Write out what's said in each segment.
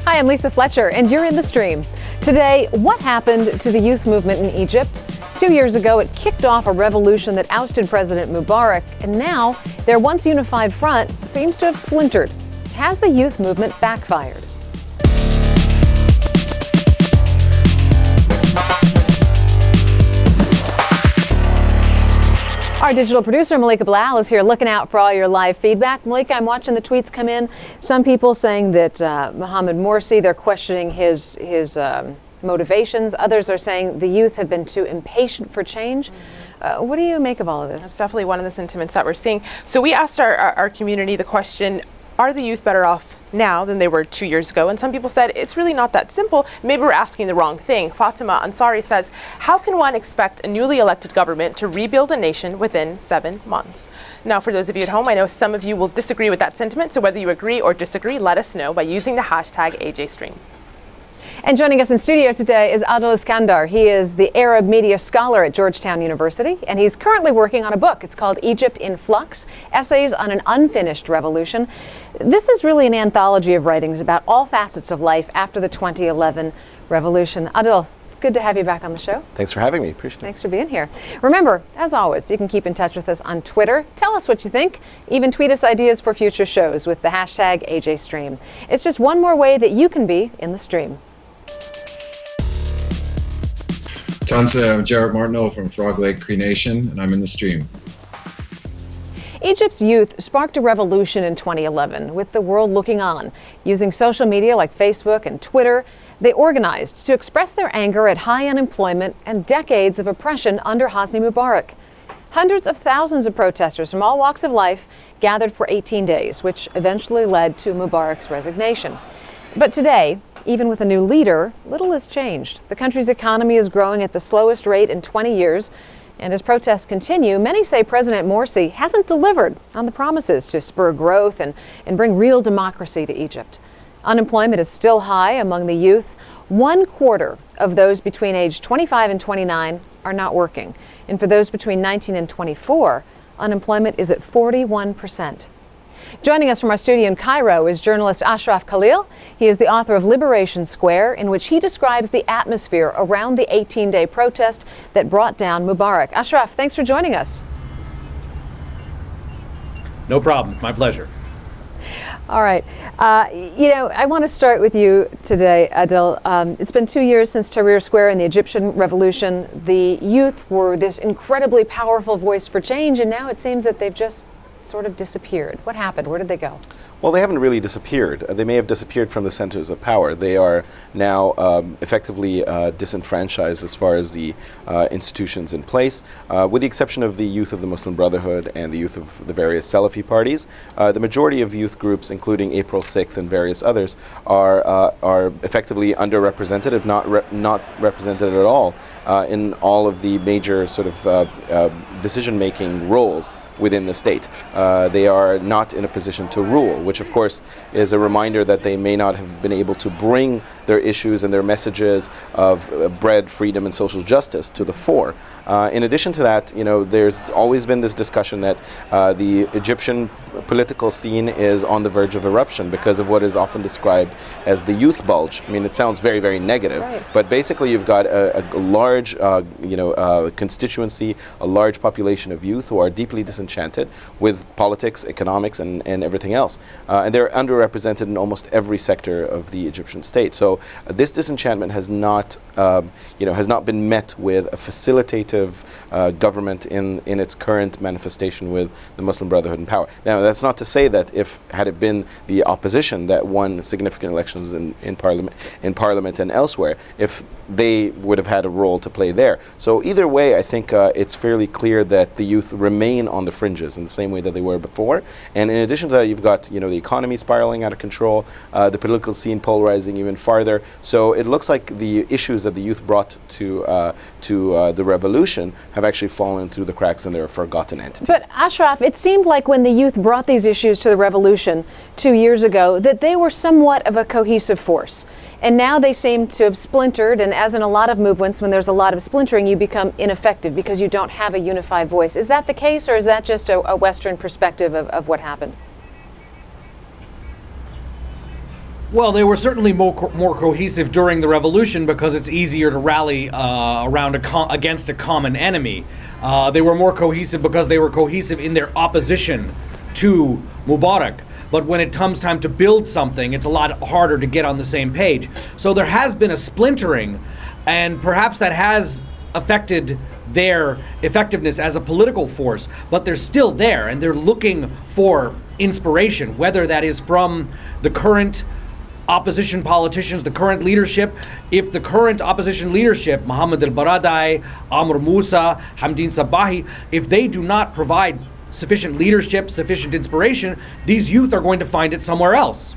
Hi, I'm Lisa Fletcher, and you're in the stream. Today, what happened to the youth movement in Egypt? 2 years ago, it kicked off a revolution that ousted President Mubarak, and now their once unified front seems to have splintered. Has the youth movement backfired? Our digital producer, Malika Bilal, is here looking out for all your live feedback. Malika, I'm watching the tweets come in. Some people saying that Mohamed Morsi, they're questioning his motivations. Others are saying the youth have been too impatient for change. What do you make of all of this? That's definitely one of the sentiments that we're seeing. So we asked our community the question, are the youth better off now than they were 2 years ago? And some people said it's really not that simple. Maybe we're asking the wrong thing. Fatima Ansari says, how can one expect a newly elected government to rebuild a nation within 7 months? Now, for those of you at home, I know some of you will disagree with that sentiment. So whether you agree or disagree, let us know by using the hashtag AJStream. And joining us in studio today is Adel Iskandar. He is the Arab media scholar at Georgetown University, and he's currently working on a book. It's called Egypt in Flux, Essays on an Unfinished Revolution. This is really an anthology of writings about all facets of life after the 2011 revolution. Adel, it's good to have you back on the show. Thanks for having me. Appreciate it. Thanks for being here. Remember, as always, you can keep in touch with us on Twitter. Tell us what you think. Even tweet us ideas for future shows with the hashtag AJStream. It's just one more way that you can be in the stream. Tansa, I'm Jarrett Martineau from Frog Lake Cree Nation, and I'm in the stream. Egypt's youth sparked a revolution in 2011 with the world looking on. Using social media like Facebook and Twitter, they organized to express their anger at high unemployment and decades of oppression under Hosni Mubarak. Hundreds of thousands of protesters from all walks of life gathered for 18 days, which eventually led to Mubarak's resignation. But today, even with a new leader, little has changed. The country's economy is growing at the slowest rate in 20 years. And as protests continue, many say President Morsi hasn't delivered on the promises to spur growth and bring real democracy to Egypt. Unemployment is still high among the youth. 1/4 of those between age 25 and 29 are not working. And for those between 19 and 24, unemployment is at 41%. Joining us from our studio in Cairo is journalist Ashraf Khalil. He is the author of Liberation Square, in which he describes the atmosphere around the 18-day protest that brought down Mubarak. Ashraf, thanks for joining us. No problem. My pleasure. All right. I want to start with you today, Adel. It's been 2 years since Tahrir Square and the Egyptian Revolution. The youth were this incredibly powerful voice for change, and now it seems that they've just sort of disappeared. What happened? Where did they go? Well, they haven't really disappeared. They may have disappeared from the centers of power. They are now effectively disenfranchised as far as the institutions in place, with the exception of the youth of the Muslim Brotherhood and the youth of the various Salafi parties. The majority of youth groups, including April 6th and various others, are effectively underrepresented, if not represented at all, in all of the major sort of decision-making roles within the state. They are not in a position to rule, which of course is a reminder that they may not have been able to bring their issues and their messages of bread, freedom, and social justice to the fore. In addition to that, there's always been this discussion that the Egyptian political scene is on the verge of eruption because of what is often described as the youth bulge. I mean, it sounds very, very negative, right. But basically you've got a large, constituency, a large population of youth who are deeply disenchanted with politics, economics, and everything else. And they're underrepresented in almost every sector of the Egyptian state. So this disenchantment has not been met with a facilitative government in its current manifestation with the Muslim Brotherhood in power. Now, that's not to say that had it been the opposition that won significant elections in parliament and elsewhere, if they would have had a role to play there. So either way, I think it's fairly clear that the youth remain on the fringes in the same way that they were before. And in addition to that, you've got the economy spiraling out of control, the political scene polarizing even farther. So it looks like the issues that the youth brought to the revolution have actually fallen through the cracks and they're a forgotten entity. But Ashraf, it seemed like when the youth brought these issues to the revolution 2 years ago, that they were somewhat of a cohesive force. And now they seem to have splintered, and as in a lot of movements, when there's a lot of splintering, you become ineffective because you don't have a unified voice. Is that the case, or is that just a Western perspective of what happened? Well, they were certainly more cohesive during the revolution because it's easier to rally around against a common enemy. They were more cohesive because they were cohesive in their opposition to Mubarak. But when it comes time to build something, it's a lot harder to get on the same page. So there has been a splintering, and perhaps that has affected their effectiveness as a political force, but they're still there, and they're looking for inspiration, whether that is from the current opposition politicians, the current leadership. If the current opposition leadership, Mohammed al-Baradei, Amr Moussa, Hamdin Sabahi, if they do not provide sufficient leadership, sufficient inspiration, these youth are going to find it somewhere else.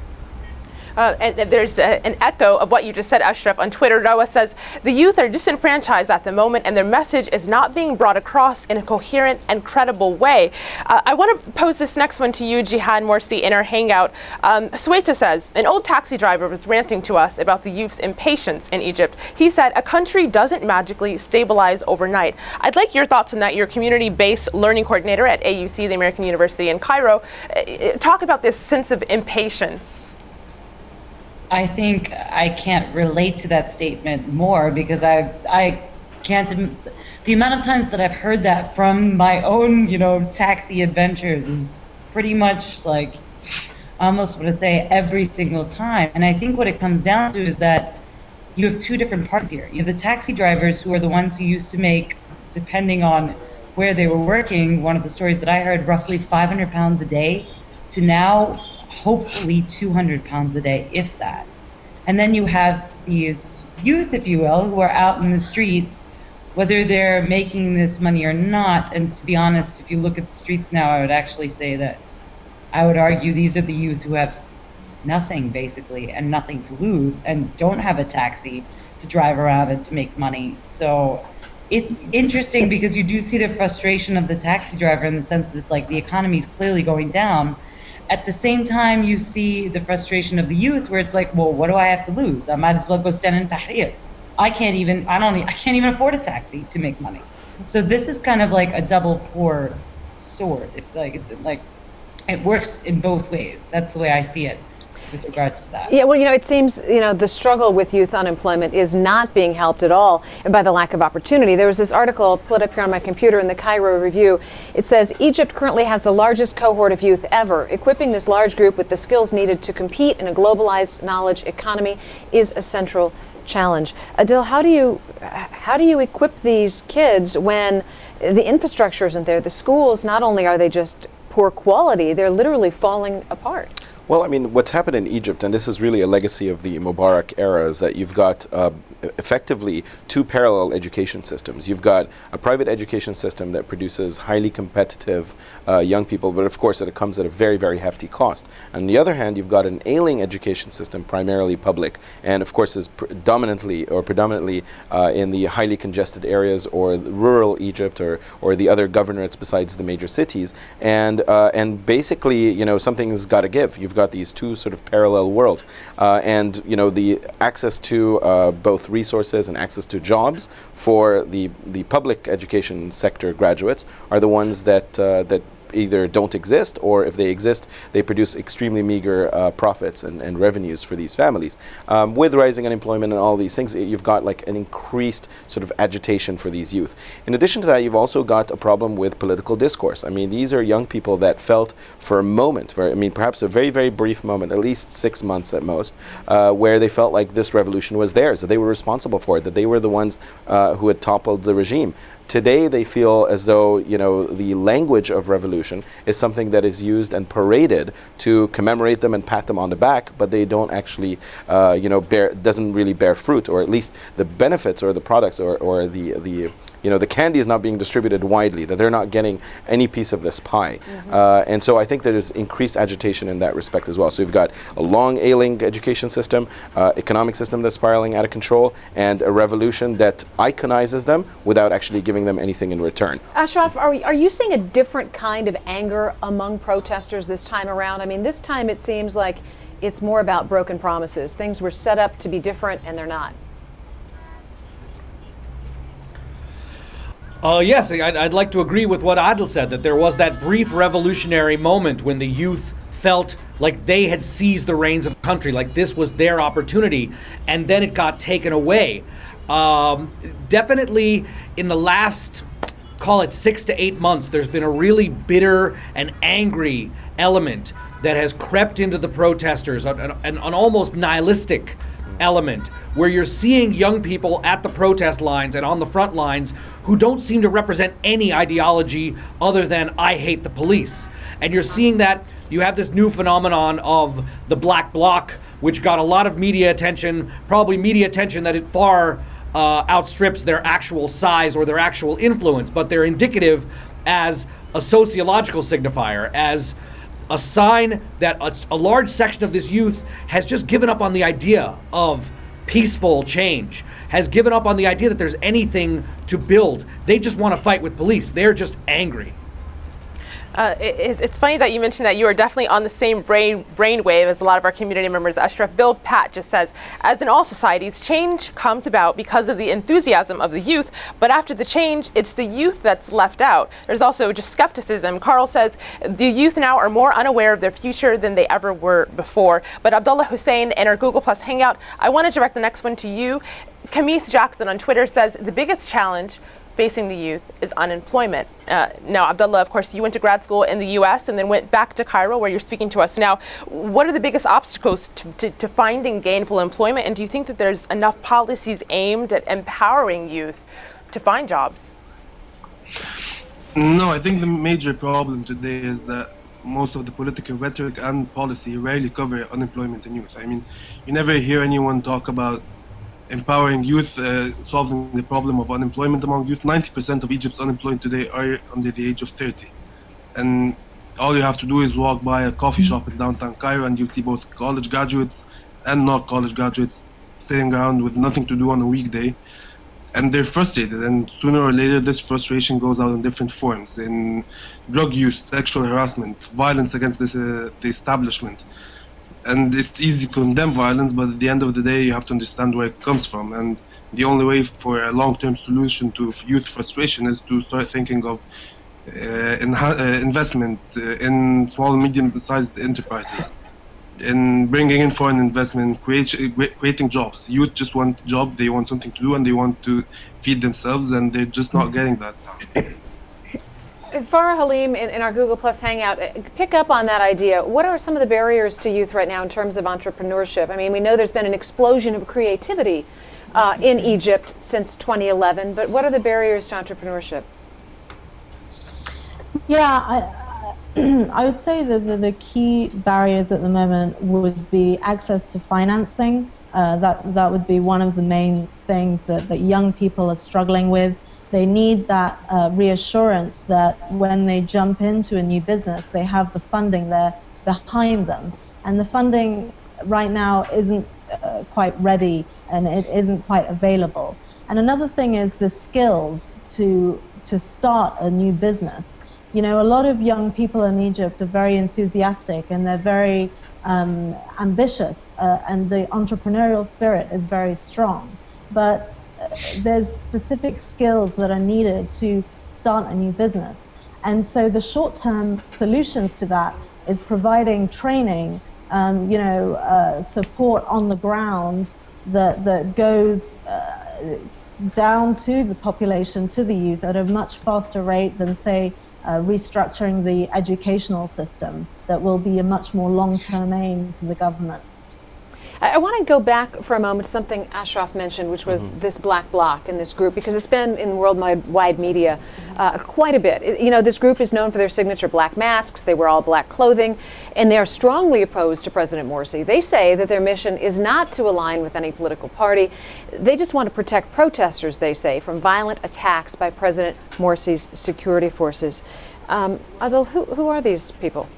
And there's an echo of what you just said, Ashraf. On Twitter, Rawa says, the youth are disenfranchised at the moment and their message is not being brought across in a coherent and credible way. I want to pose this next one to you, Jihad Morsi, in our hangout. Suwaita says, an old taxi driver was ranting to us about the youth's impatience in Egypt. He said, a country doesn't magically stabilize overnight. I'd like your thoughts on that. You're community-based learning coordinator at AUC, the American University in Cairo. Talk about this sense of impatience. I think I can't relate to that statement more because I can't. The amount of times that I've heard that from my own, taxi adventures is pretty much like almost what I say every single time. And I think what it comes down to is that you have two different parts here. You have the taxi drivers who are the ones who used to make, depending on where they were working, one of the stories that I heard, roughly 500 pounds a day to now hopefully 200 pounds a day, if that. And then you have these youth, if you will, who are out in the streets, whether they're making this money or not. And to be honest, if you look at the streets now, I would actually say that I would argue these are the youth who have nothing, basically, and nothing to lose, and don't have a taxi to drive around and to make money. So it's interesting because you do see the frustration of the taxi driver in the sense that it's like the economy is clearly going down. At the same time, you see the frustration of the youth where it's like, well, what do I have to lose? I might as well go stand in Tahrir. I can't even afford a taxi to make money. So this is kind of like a double-edged sword. It's like it works in both ways. That's the way I see it with regards to that. Yeah, well, it seems, the struggle with youth unemployment is not being helped at all by the lack of opportunity. There was this article put up here on my computer in the Cairo Review. It says, Egypt currently has the largest cohort of youth ever. Equipping this large group with the skills needed to compete in a globalized knowledge economy is a central challenge. Adil, how do you equip these kids when the infrastructure isn't there? The schools, not only are they just poor quality, they're literally falling apart. Well, what's happened in Egypt, and this is really a legacy of the Mubarak era, is that you've got effectively two parallel education systems. You've got a private education system that produces highly competitive young people, but of course it comes at a very, very hefty cost. On the other hand, you've got an ailing education system, primarily public, and of course is predominantly in the highly congested areas or rural Egypt or the other governorates besides the major cities. And basically, something's got to give. You've got these two sort of parallel worlds, and the access to both resources and access to jobs for the public education sector graduates are the ones that either don't exist, or if they exist, they produce extremely meager profits and revenues for these families. With rising unemployment and all these things, you've got like an increased sort of agitation for these youth. In addition to that, you've also got a problem with political discourse. These are young people that felt for a moment, perhaps a very, very brief moment, at least 6 months at most, where they felt like this revolution was theirs, that they were responsible for it, that they were the ones who had toppled the regime. Today, they feel as though, the language of revolution is something that is used and paraded to commemorate them and pat them on the back, but they don't actually, doesn't really bear fruit, or at least the benefits or the products or the candy is not being distributed widely, that they're not getting any piece of this pie. Mm-hmm. And so I think there's increased agitation in that respect as well. So you've got a long ailing education system, economic system that's spiraling out of control, and a revolution that iconizes them without actually giving them anything in return. Ashraf, are you seeing a different kind of anger among protesters this time around? This time it seems like it's more about broken promises. Things were set up to be different and they're not. Yes, I'd like to agree with what Adil said, that there was that brief revolutionary moment when the youth felt like they had seized the reins of the country, like this was their opportunity, and then it got taken away. Definitely in the last, call it 6 to 8 months, there's been a really bitter and angry element that has crept into the protesters, an almost nihilistic element, where you're seeing young people at the protest lines and on the front lines who don't seem to represent any ideology other than I hate the police. And you're seeing that you have this new phenomenon of the Black Bloc, which got a lot of media attention, probably media attention that it far outstrips their actual size or their actual influence, but they're indicative as a sociological signifier, as a sign that a large section of this youth has just given up on the idea of peaceful change, has given up on the idea that there's anything to build. They just want to fight with police. They're just angry. It's funny that you mentioned that you are definitely on the same brainwave as a lot of our community members. Ashraf, Bill Pat just says, as in all societies, change comes about because of the enthusiasm of the youth, but after the change, it's the youth that's left out. There's also just skepticism. Carl says, the youth now are more unaware of their future than they ever were before. But Abdullah Hussein in our Google Plus Hangout, I want to direct the next one to you. Camise Jackson on Twitter says, the biggest challenge facing the youth is unemployment. Now, Abdullah, of course, you went to grad school in the U.S. and then went back to Cairo, where you're speaking to us now. What are the biggest obstacles to finding gainful employment? And do you think that there's enough policies aimed at empowering youth to find jobs? No, I think the major problem today is that most of the political rhetoric and policy rarely cover unemployment in youth. I mean, you never hear anyone talk about empowering youth, solving the problem of unemployment among youth. 90% of Egypt's unemployed today are under the age of 30. And all you have to do is walk by a coffee shop in downtown Cairo and you'll see both college graduates and not college graduates sitting around with nothing to do on a weekday. And they're frustrated, and sooner or later this frustration goes out in different forms, in drug use, sexual harassment, violence against the establishment. And it's easy to condemn violence, but at the end of the day, you have to understand where it comes from. And the only way for a long-term solution to youth frustration is to start thinking of investment in small and medium-sized enterprises, in bringing in foreign investment, creating jobs. Youth just want a job, they want something to do, and they want to feed themselves, and they're just not getting that now. Farah Halim in our Google Plus Hangout, pick up on that idea. What are some of the barriers to youth right now in terms of entrepreneurship? I mean, we know there's been an explosion of creativity in Egypt since 2011, but what are the barriers to entrepreneurship? Yeah, I would say that the key barriers at the moment would be access to financing. That would be one of the main things that young people are struggling with. They need that reassurance that when they jump into a new business, they have the funding there behind them. And the funding right now isn't quite ready, and it isn't quite available. And another thing is the skills to start a new business. You know, a lot of young people in Egypt are very enthusiastic and they're very ambitious, and the entrepreneurial spirit is very strong. But there's specific skills that are needed to start a new business. And so the short-term solutions to that is providing training, support on the ground that goes down to the population, to the youth at a much faster rate than, say, restructuring the educational system. That will be a much more long-term aim for the government. I want to go back for a moment to something Ashraf mentioned, which was this Black Bloc and this group, because it's been in worldwide media quite a bit. You know, this group is known for their signature black masks. They wear all black clothing, and they are strongly opposed to President Morsi. They say that their mission is not to align with any political party. They just want to protect protesters, they say, from violent attacks by President Morsi's security forces. Adil, who are these people?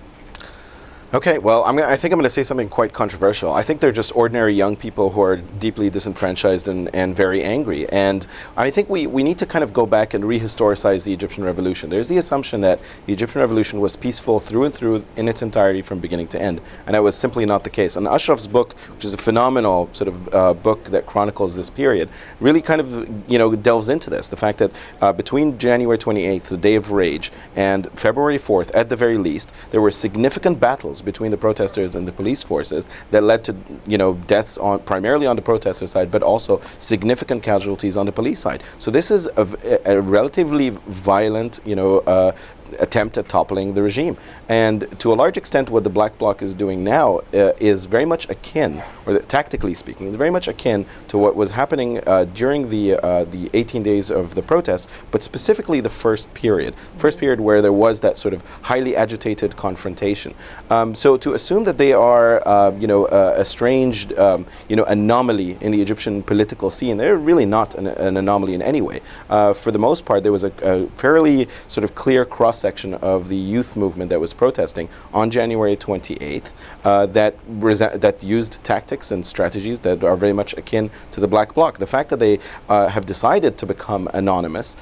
Okay, well, I think I'm going to say something quite controversial. I think they're just ordinary young people who are deeply disenfranchised and very angry. And I think we need to kind of go back and rehistoricize the Egyptian Revolution. There's the assumption that the Egyptian Revolution was peaceful through and through in its entirety from beginning to end. And that was simply not the case. And Ashraf's book, which is a phenomenal sort of book that chronicles this period, really kind of, delves into this. The fact that between January 28th, the Day of Rage, and February 4th, at the very least, there were significant battles shootouts between the protesters and the police forces that led to, deaths primarily on the protester side, but also significant casualties on the police side. So this is a relatively violent, attempt at toppling the regime. And to a large extent, what the Black Bloc is doing now is very much akin, or tactically speaking, very much akin to what was happening during the 18 days of the protests, but specifically the first period where there was that sort of highly agitated confrontation. So to assume that they are, a strange, anomaly in the Egyptian political scene, they're really not an anomaly in any way. For the most part, there was a fairly sort of clear cross-section of the youth movement that was protesting on January 28th that used tactics and strategies that are very much akin to the Black Bloc. The fact that they have decided to become anonymous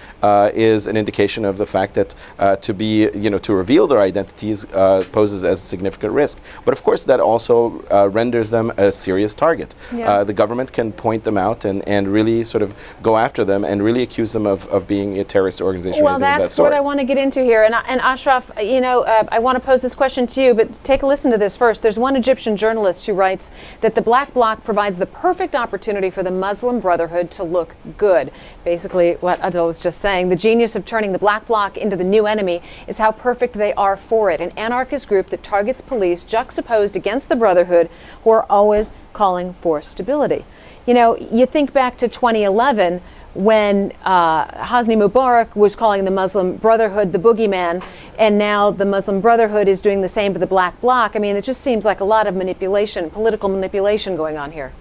is an indication of the fact that to reveal their identities poses as a significant risk. But of course, that also renders them a serious target. Yeah. The government can point them out and really sort of go after them and really accuse them of being a terrorist organization. Well, that's what I want to get into here. And Ashraf, I want to pose this question to you, but take a listen to this first. There's one Egyptian journalist who writes that the Black Bloc provides the perfect opportunity for the Muslim Brotherhood to look good. Basically, what Adil was just saying, the genius of turning the Black Bloc into the new enemy is how perfect they are for it. An anarchist group that targets police juxtaposed against the Brotherhood, who are always calling for stability. You think back to 2011, when Hosni Mubarak was calling the Muslim Brotherhood the boogeyman, and now the Muslim Brotherhood is doing the same to the Black Bloc. I mean, it just seems like a lot of manipulation, political manipulation going on here.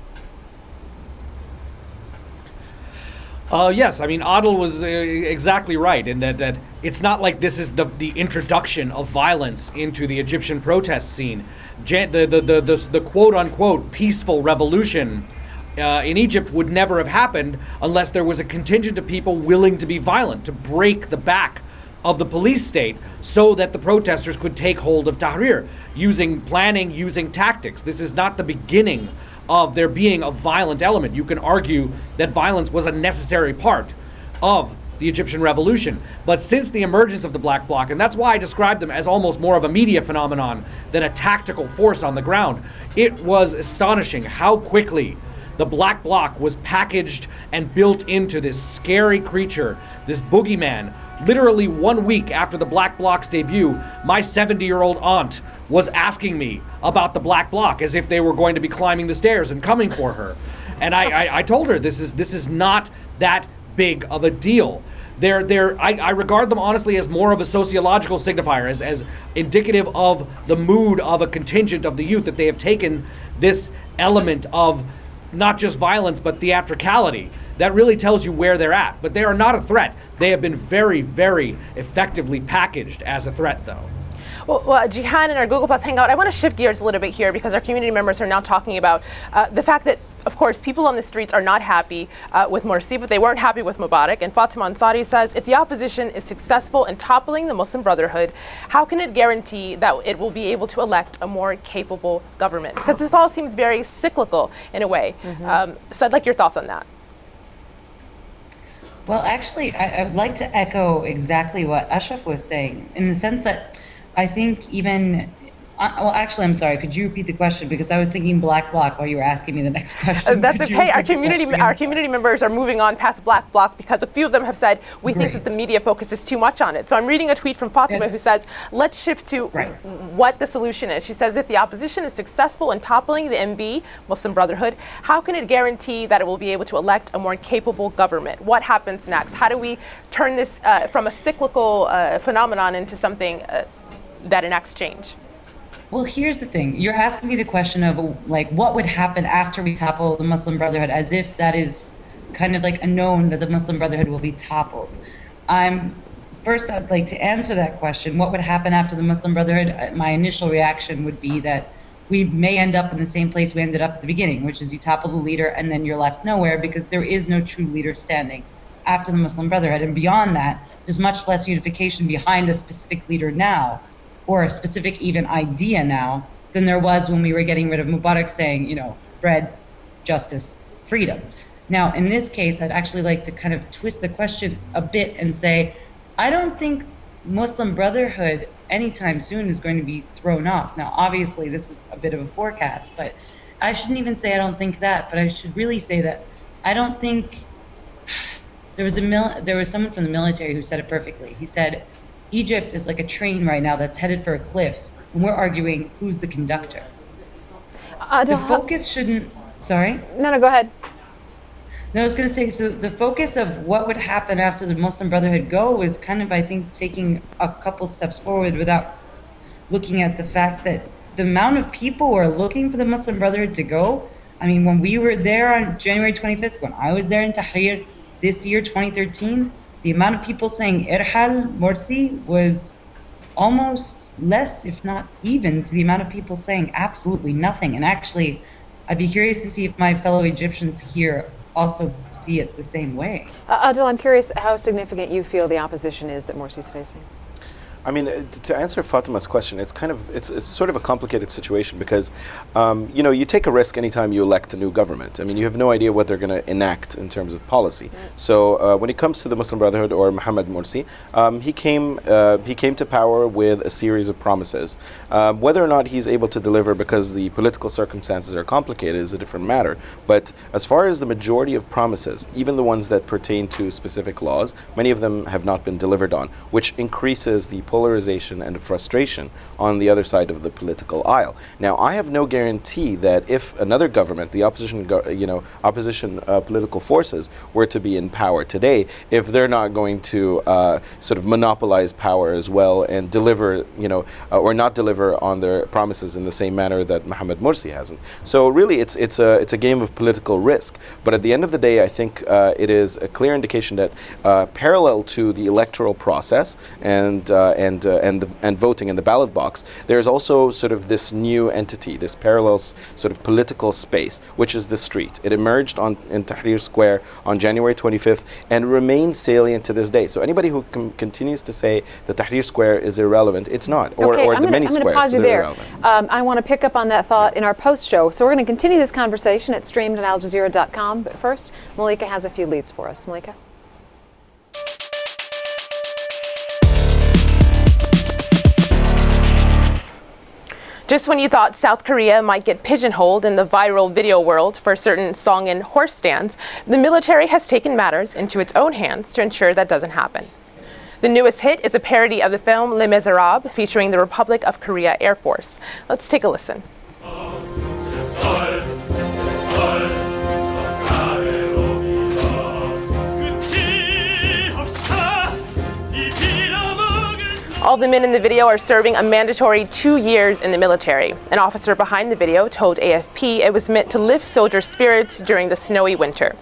Yes, I mean, Adil was exactly right in that it's not like this is the introduction of violence into the Egyptian protest scene. The quote-unquote peaceful revolution in Egypt would never have happened unless there was a contingent of people willing to be violent, to break the back of the police state so that the protesters could take hold of Tahrir, using planning, using tactics. This is not the beginning of there being a violent element. You can argue that violence was a necessary part of the Egyptian revolution. But since the emergence of the Black Bloc, and that's why I described them as almost more of a media phenomenon than a tactical force on the ground, it was astonishing how quickly the Black Bloc was packaged and built into this scary creature, this boogeyman. Literally 1 week after the Black Bloc's debut, my 70-year-old aunt was asking me about the Black Bloc as if they were going to be climbing the stairs and coming for her. And I told her this is not that big of a deal. I regard them honestly as more of a sociological signifier, as indicative of the mood of a contingent of the youth, that they have taken this element of not just violence, but theatricality. That really tells you where they're at. But they are not a threat. They have been very, very effectively packaged as a threat, though. Well, Jihan, in our Google Plus Hangout, I want to shift gears a little bit here because our community members are now talking about the fact that, of course, people on the streets are not happy with Morsi, but they weren't happy with Mubarak. And Fatima Ansari says, if the opposition is successful in toppling the Muslim Brotherhood, how can it guarantee that it will be able to elect a more capable government? Because this all seems very cyclical in a way. So I'd like your thoughts on that. Well, actually, I would like to echo exactly what Ashraf was saying, in the sense that I think even, well, actually, I'm sorry, could you repeat the question? Because I was thinking Black Bloc while you were asking me the next question. That's okay. Our community members are moving on past Black Bloc because a few of them have said, we think that the media focuses too much on it. So I'm reading a tweet from Fatima who says, let's shift to what the solution is. She says, if the opposition is successful in toppling the MB, Muslim Brotherhood, how can it guarantee that it will be able to elect a more capable government? What happens next? How do we turn this from a cyclical phenomenon into something that enacts change? Well, here's the thing. You're asking me the question of, like, what would happen after we topple the Muslim Brotherhood, as if that is kind of like a known that the Muslim Brotherhood will be toppled. First, I'd like to answer that question. What would happen after the Muslim Brotherhood? My initial reaction would be that we may end up in the same place we ended up at the beginning, which is you topple the leader and then you're left nowhere because there is no true leader standing after the Muslim Brotherhood. And beyond that, there's much less unification behind a specific leader now, or a specific even idea now, than there was when we were getting rid of Mubarak saying, bread, justice, freedom. Now, in this case, I'd actually like to kind of twist the question a bit and say, I don't think Muslim Brotherhood anytime soon is going to be thrown off. Now, obviously, this is a bit of a forecast, but I shouldn't even say I don't think that, but I should really say that I don't think there was someone from the military who said it perfectly. He said, Egypt is like a train right now that's headed for a cliff, and we're arguing who's the conductor. The focus shouldn't. Sorry? No, go ahead. No, I was going to say, so the focus of what would happen after the Muslim Brotherhood go is kind of, I think, taking a couple steps forward without looking at the fact that the amount of people who are looking for the Muslim Brotherhood to go. I mean, when we were there on January 25th, when I was there in Tahrir this year, 2013, the amount of people saying Irhal Morsi was almost less, if not even, to the amount of people saying absolutely nothing. And actually, I'd be curious to see if my fellow Egyptians here also see it the same way. Adil, I'm curious how significant you feel the opposition is that Morsi's facing. I mean, to answer Fatima's question, it's sort of a complicated situation because, you take a risk anytime you elect a new government. I mean, you have no idea what they're going to enact in terms of policy. So when it comes to the Muslim Brotherhood or Mohammed Morsi, he came to power with a series of promises. Whether or not he's able to deliver because the political circumstances are complicated is a different matter. But as far as the majority of promises, even the ones that pertain to specific laws, many of them have not been delivered on, which increases the polarization and the frustration on the other side of the political aisle. Now, I have no guarantee that if another government, the opposition political forces, were to be in power today, if they're not going to sort of monopolize power as well and deliver, or not deliver on their promises in the same manner that Mohammed Morsi hasn't. So really, it's a game of political risk. But at the end of the day, I think it is a clear indication that parallel to the electoral process and voting in the ballot box, there's also sort of this new entity, this parallel sort of political space, which is the street. It emerged in Tahrir Square on January 25th and remains salient to this day. So anybody who continues to say that Tahrir Square is irrelevant, it's not, or the many squares. Pause you there. Irrelevant. I want to pick up on that thought in our post-show. So we're going to continue this conversation. It's streamed at AlJazeera.com. But first, Malika has a few leads for us. Malika? Just when you thought South Korea might get pigeonholed in the viral video world for certain song and horse stands, the military has taken matters into its own hands to ensure that doesn't happen. The newest hit is a parody of the film Les Miserables featuring the Republic of Korea Air Force. Let's take a listen. All the men in the video are serving a mandatory 2 years in the military. An officer behind the video told AFP it was meant to lift soldiers' spirits during the snowy winter.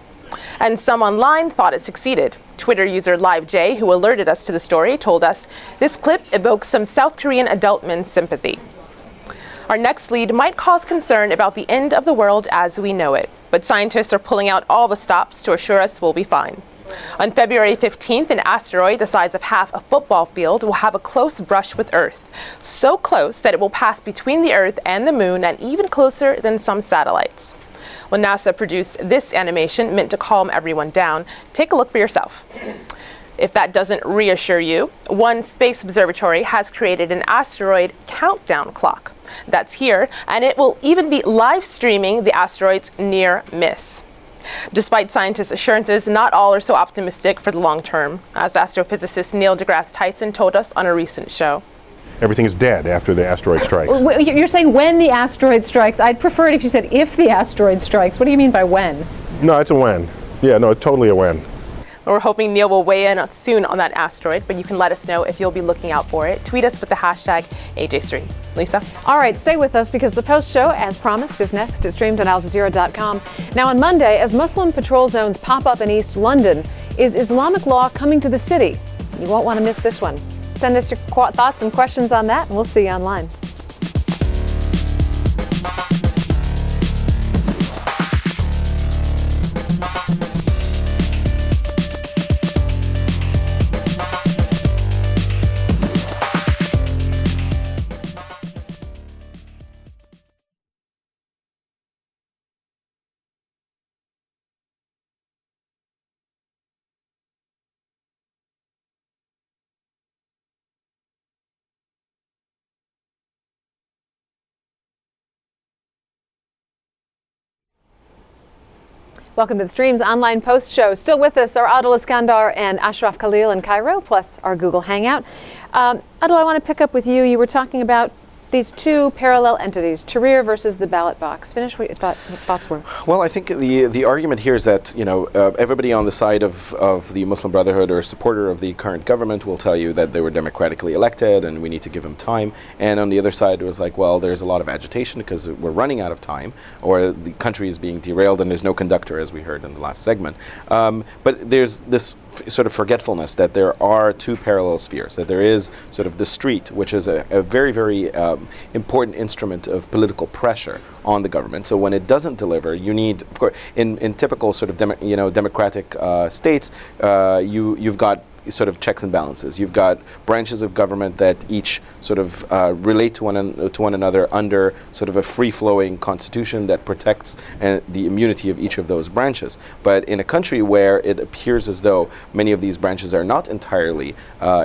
And some online thought it succeeded. Twitter user LiveJ, who alerted us to the story, told us this clip evokes some South Korean adult men's sympathy. Our next lead might cause concern about the end of the world as we know it, but scientists are pulling out all the stops to assure us we'll be fine. On February 15th, an asteroid the size of half a football field will have a close brush with Earth. So close that it will pass between the Earth and the Moon and even closer than some satellites. When NASA produced this animation meant to calm everyone down, take a look for yourself. If that doesn't reassure you, one space observatory has created an asteroid countdown clock. That's here, and it will even be live streaming the asteroid's near miss. Despite scientists' assurances, not all are so optimistic for the long term, as astrophysicist Neil deGrasse Tyson told us on a recent show. Everything is dead after the asteroid strikes. You're saying when the asteroid strikes. I'd prefer it if you said if the asteroid strikes. What do you mean by when? No, it's a when. Yeah, no, totally a when. We're hoping Neil will weigh in soon on that asteroid, but you can let us know if you'll be looking out for it. Tweet us with the hashtag AJStream. Lisa? All right, stay with us because the post show, as promised, is next. It's streamed on AlJazeera.com. Now, on Monday, as Muslim patrol zones pop up in East London, is Islamic law coming to the city? You won't want to miss this one. Send us your thoughts and questions on that, and we'll see you online. Welcome to the Streams online post show. Still with us are Adil Iskandar and Ashraf Khalil in Cairo, plus our Google Hangout. Adil, I want to pick up with you. You were talking about these two parallel entities, Tahrir versus the ballot box. Finish what your thoughts were. Well, I think the argument here is that everybody on the side of the Muslim Brotherhood or supporter of the current government will tell you that they were democratically elected and we need to give them time. And on the other side, it was like, well, there's a lot of agitation because we're running out of time, or the country is being derailed and there's no conductor, as we heard in the last segment. But there's this sort of forgetfulness that there are two parallel spheres, that there is sort of the street, which is a very, very important instrument of political pressure on the government. So when it doesn't deliver, you need, of course, in typical sort of democratic states, you've got sort of checks and balances. You've got branches of government that each sort of relate to one another under sort of a free-flowing constitution that protects the immunity of each of those branches. But in a country where it appears as though many of these branches are not entirely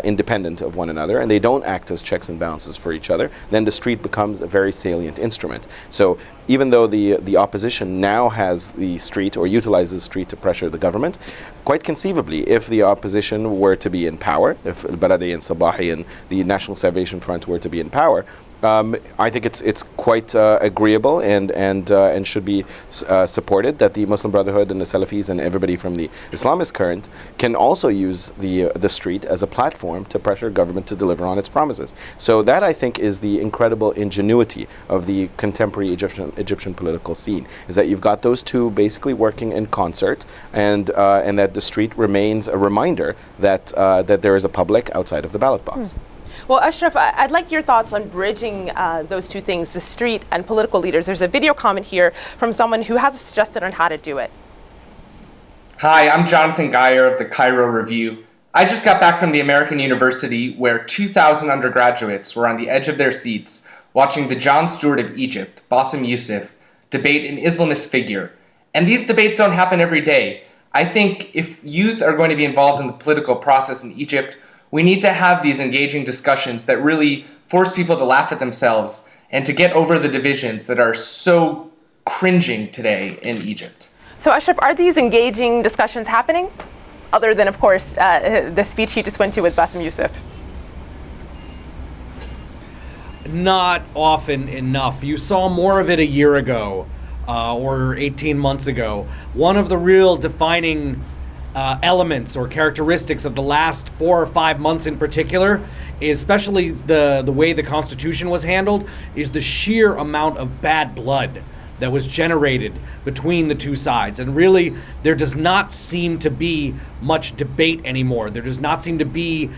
independent of one another and they don't act as checks and balances for each other, then the street becomes a very salient instrument. So even though the opposition now has the street or utilizes the street to pressure the government, quite conceivably, if the opposition were to be in power, if Al-Baladi and Sabahi and the National Salvation Front were to be in power, I think it's quite agreeable and should be supported that the Muslim Brotherhood and the Salafis and everybody from the Islamist current can also use the street as a platform to pressure government to deliver on its promises. So that, I think, is the incredible ingenuity of the contemporary Egyptian political scene, is that you've got those two basically working in concert, and that the street remains a reminder that that there is a public outside of the ballot box. Well, Ashraf, I'd like your thoughts on bridging those two things, the street and political leaders. There's a video comment here from someone who has a suggestion on how to do it. Hi, I'm Jonathan Geyer of the Cairo Review. I just got back from the American University where 2,000 undergraduates were on the edge of their seats watching the Jon Stewart of Egypt, Bassem Youssef, debate an Islamist figure. And these debates don't happen every day. I think if youth are going to be involved in the political process in Egypt, we need to have these engaging discussions that really force people to laugh at themselves and to get over the divisions that are so cringing today in Egypt. So, Ashraf, are these engaging discussions happening? Other than, of course, the speech he just went to with Bassem Youssef. Not often enough. You saw more of it a year ago or 18 months ago. One of the real defining elements or characteristics of the last 4 or 5 months in particular, especially the way the Constitution was handled, is the sheer amount of bad blood that was generated between the two sides. And really, there does not seem to be much debate anymore. There does not seem to be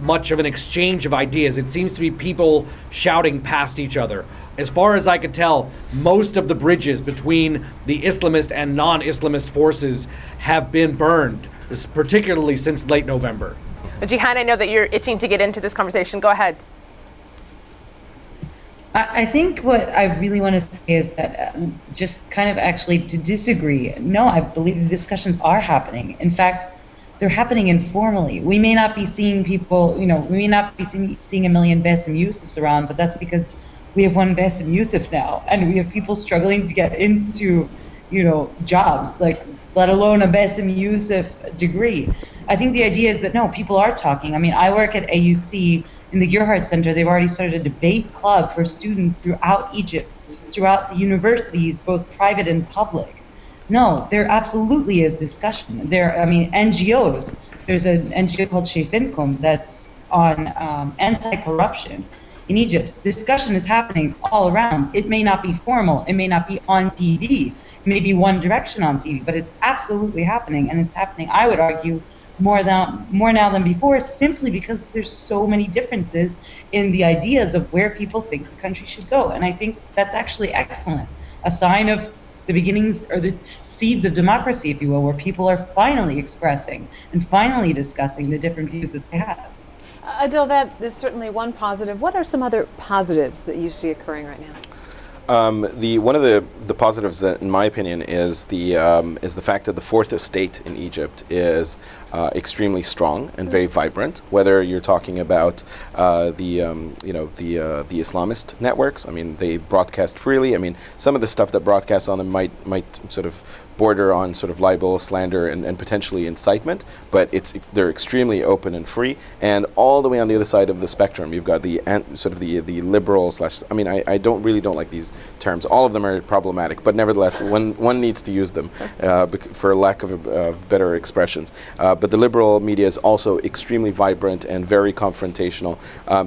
much of an exchange of ideas. It seems to be people shouting past each other. As far as I could tell, most of the bridges between the Islamist and non-Islamist forces have been burned, particularly since late November. Jihan, I know that you're itching to get into this conversation. Go ahead. I think what I really want to say is that just kind of actually to disagree. No, I believe the discussions are happening. In fact, they're happening informally. We may not be seeing people, we may not be seeing a million Bassem Youssefs around, but that's because we have one Bassem Youssef now, and we have people struggling to get into, jobs, like, let alone a Bassem Youssef degree. I think the idea is that, no, people are talking. I mean, I work at AUC in the Gerhard Center. They've already started a debate club for students throughout Egypt, throughout the universities, both private and public. No, there absolutely is discussion. NGOs. There's an NGO called Shayfinkum that's on anti-corruption in Egypt. Discussion is happening all around. It may not be formal. It may not be on TV. It may be one direction on TV, but it's absolutely happening. And it's happening, I would argue, more now than before, simply because there's so many differences in the ideas of where people think the country should go. And I think that's actually excellent. A sign of the beginnings or the seeds of democracy, if you will, where people are finally expressing and finally discussing the different views that they have. Adil, that is certainly one positive. What are some other positives that you see occurring right now? One of the positives that, in my opinion, is the fact that the fourth estate in Egypt is extremely strong and very vibrant. Whether you're talking about the Islamist networks, I mean, they broadcast freely. I mean, some of the stuff that broadcasts on them might sort of border on sort of libel, slander, and potentially incitement, but they're extremely open and free. And all the way on the other side of the spectrum, you've got the liberal slash. I mean, I don't like these terms. All of them are problematic, but nevertheless, one needs to use them for lack of better expressions. But the liberal media is also extremely vibrant and very confrontational.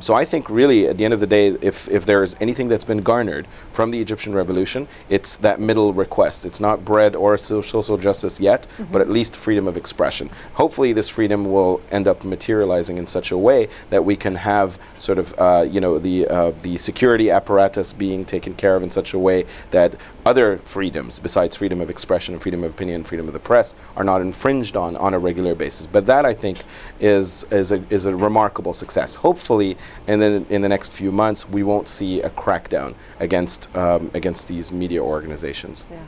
So I think really, at the end of the day, if there is anything that's been garnered from the Egyptian revolution, it's that middle request. It's not bread or social justice yet, but at least freedom of expression. Hopefully this freedom will end up materializing in such a way that we can have sort of the security apparatus being taken care of in such a way that other freedoms besides freedom of expression and freedom of opinion, freedom of the press, are not infringed on a regular basis. But that, I think, is a remarkable success. Hopefully in the next few months we won't see a crackdown against these media organizations. Yeah.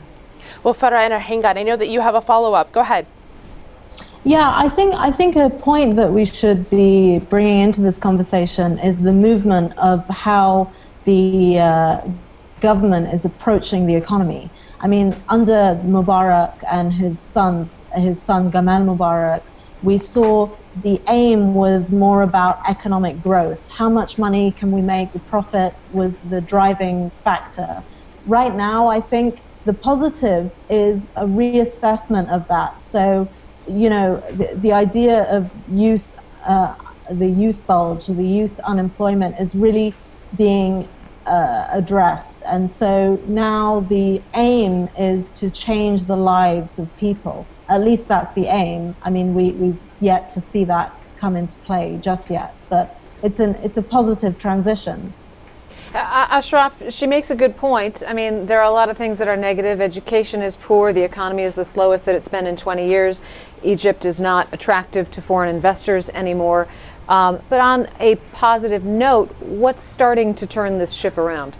Well, Farah and Arhingan, I know that you have a follow-up. Go ahead. Yeah, I think a point that we should be bringing into this conversation is the movement of how the government is approaching the economy. I mean, under Mubarak and his son Gamal Mubarak, we saw the aim was more about economic growth. How much money can we make? The profit was the driving factor. Right now, I think the positive is a reassessment of that. So, the idea of youth, the youth bulge, the youth unemployment is really being addressed. And so now the aim is to change the lives of people. At least that's the aim. I mean, we've yet to see that come into play just yet, but it's a positive transition. Ashraf, she makes a good point. I mean, there are a lot of things that are negative. Education is poor. The economy is the slowest that it's been in 20 years. Egypt is not attractive to foreign investors anymore. But on a positive note, what's starting to turn this ship around?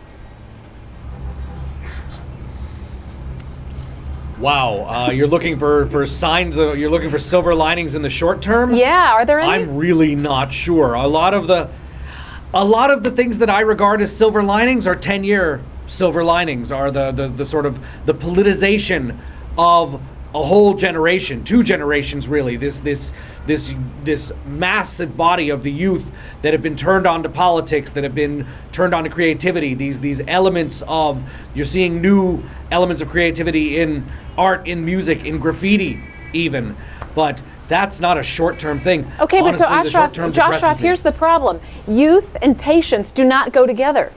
Wow, you're looking for signs of, you're looking for silver linings in the short term? Yeah, are there any? I'm really not sure. A lot of the things that I regard as silver linings are 10-year silver linings, are the sort of the politicization of a whole generation, 2 generations really, this massive body of the youth that have been turned on to politics, that have been turned on to creativity, these elements of, you're seeing new elements of creativity in art, in music, in graffiti even, but that's not a short-term thing. Okay, honestly, but so Ashraf, here's the problem. Youth and patience do not go together.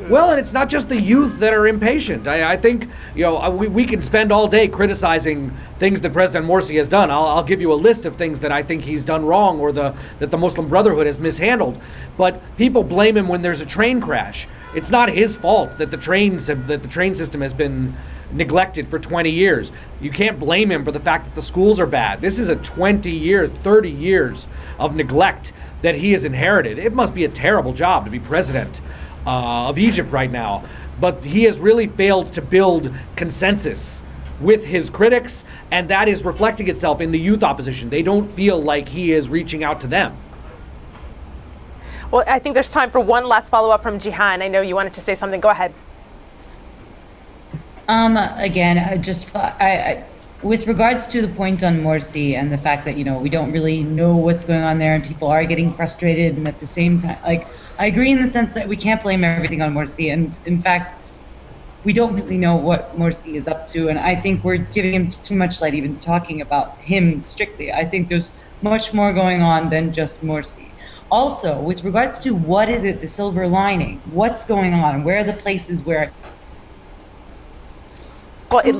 Well, and it's not just the youth that are impatient. I think, we can spend all day criticizing things that President Morsi has done. I'll give you a list of things that I think he's done wrong, or that the Muslim Brotherhood has mishandled. But people blame him when there's a train crash. It's not his fault that the train system has been neglected for 20 years. You can't blame him for the fact that the schools are bad. This is a 20-year, 30 years of neglect that he has inherited. It must be a terrible job to be president of Egypt right now, but he has really failed to build consensus with his critics, and that is reflecting itself in the youth opposition. They don't feel like he is reaching out to them. Well, I think there's time for one last follow-up from Jihan. I know you wanted to say something. Go ahead. Again, with regards to the point on Morsi and the fact that, we don't really know what's going on there and people are getting frustrated, and at the same time, I agree in the sense that we can't blame everything on Morsi, and in fact, we don't really know what Morsi is up to, and I think we're giving him too much light even talking about him strictly. I think there's much more going on than just Morsi. Also, with regards to what is it, the silver lining, what's going on, where are the places where Well, it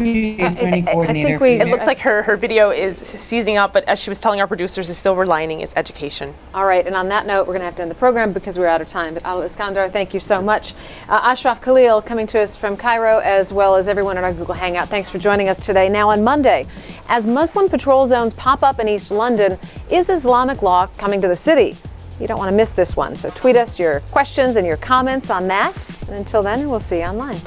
looks like her video is seizing up, but as she was telling our producers, the silver lining is education. All right, and on that note, we're going to have to end the program because we're out of time. But Al Iskandar, thank you so much. Ashraf Khalil coming to us from Cairo, as well as everyone at our Google Hangout. Thanks for joining us today. Now on Monday, as Muslim patrol zones pop up in East London, is Islamic law coming to the city? You don't want to miss this one. So tweet us your questions and your comments on that. And until then, we'll see you online.